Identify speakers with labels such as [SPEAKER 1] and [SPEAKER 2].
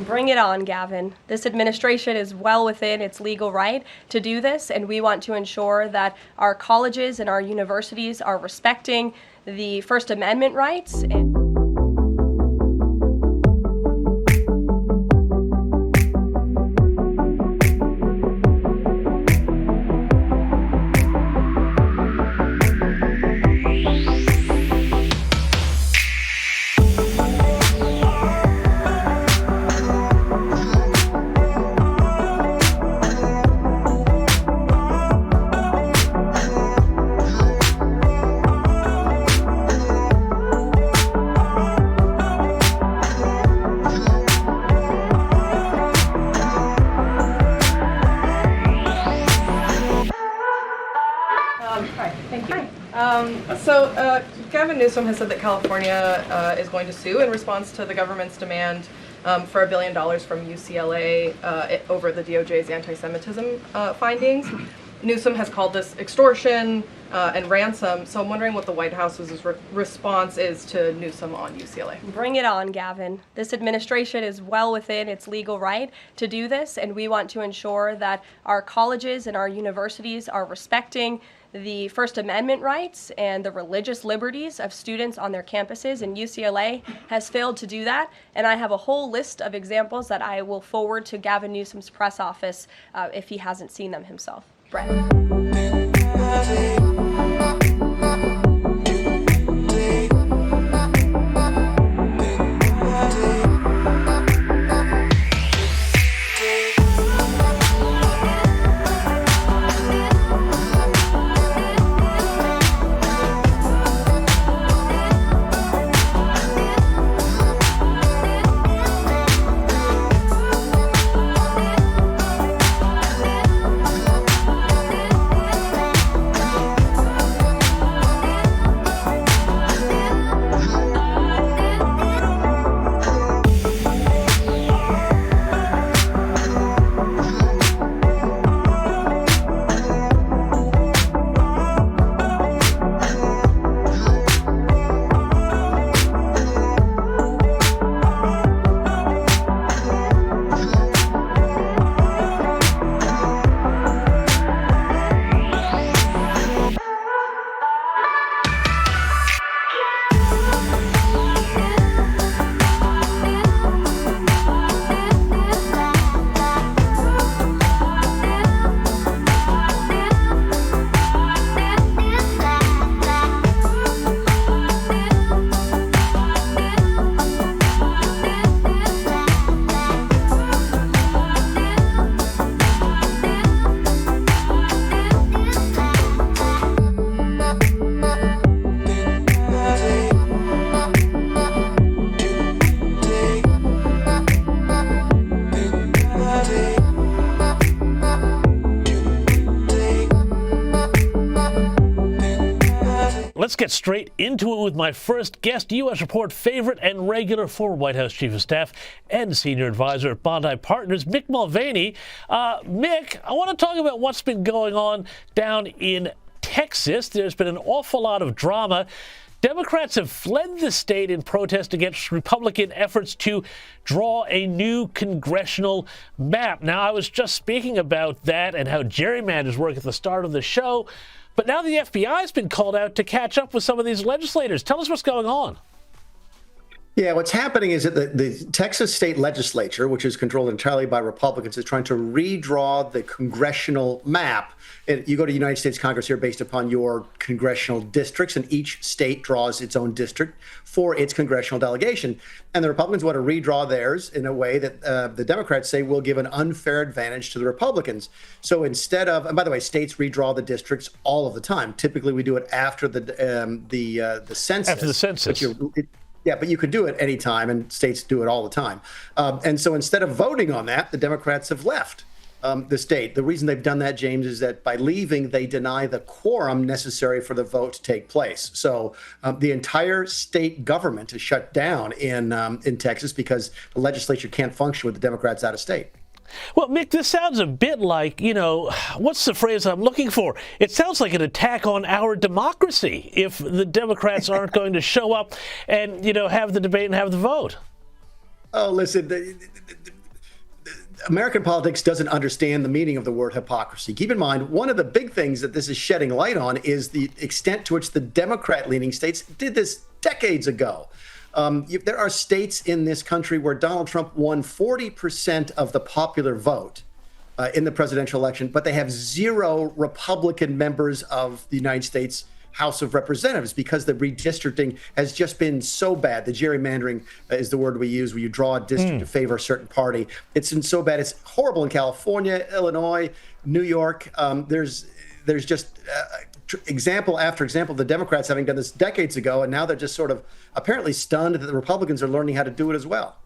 [SPEAKER 1] Bring it on, Gavin. This administration is well within its legal right to do this, and we want to ensure that our colleges and our universities are respecting the First Amendment rights.
[SPEAKER 2] Gavin Newsom has said that California is going to sue in response to the government's demand for $1 billion from UCLA over the DOJ's antisemitism findings. Newsom has called this extortion and ransom, so I'm wondering what the White House's response is to Newsom on UCLA.
[SPEAKER 1] Bring it on, Gavin. This administration is well within its legal right to do this, and we want to ensure that our colleges and our universities are respecting the First Amendment rights and the religious liberties of students on their campuses, and UCLA has failed to do that. And I have a whole list of examples that I will forward to Gavin Newsom's press office if he hasn't seen them himself. Brett.
[SPEAKER 3] Let's get straight into it with my first guest, U.S. Report favorite and regular former White House Chief of Staff and Senior Advisor at Bondi Partners, Mick Mulvaney. Mick, I want to talk about what's been going on down in Texas. There's been an awful lot of drama. Democrats have fled the state in protest against Republican efforts to draw a new congressional map. Now, I was just speaking about that and how gerrymanders work at the start of the show. But now the FBI has been called out to catch up with some of these legislators. Tell us what's going on.
[SPEAKER 4] Yeah, what's happening is that the Texas state legislature, which is controlled entirely by Republicans, is trying to redraw the congressional map. You go to United States Congress here based upon your congressional districts, and each state draws its own district for its congressional delegation. And the Republicans want to redraw theirs in a way that the Democrats say will give an unfair advantage to the Republicans. So instead of, and by the way, states redraw the districts all of the time. Typically, we do it after the census.
[SPEAKER 3] After the census.
[SPEAKER 4] Yeah, but you could do it any time, and states do it all the time. And so instead of voting on that, the Democrats have left the state. The reason they've done that, James, is that by leaving, they deny the quorum necessary for the vote to take place. So the entire state government is shut down in Texas because the legislature can't function with the Democrats out of state.
[SPEAKER 3] Well, Mick, this sounds a bit like, what's the phrase I'm looking for? It sounds like an attack on our democracy if the Democrats aren't going to show up and, have the debate and have the vote.
[SPEAKER 4] Oh, listen, American politics doesn't understand the meaning of the word hypocrisy. Keep in mind, one of the big things that this is shedding light on is the extent to which the Democrat-leaning states did this decades ago. There are states in this country where Donald Trump won 40% of the popular vote in the presidential election, but they have 0 Republican members of the United States House of Representatives because the redistricting has just been so bad. The gerrymandering is the word we use, where you draw a district to favor a certain party. It's been so bad. It's horrible in California, Illinois, New York. There's just example after example of the Democrats having done this decades ago, and now they're just sort of apparently stunned that the Republicans are learning how to do it as well.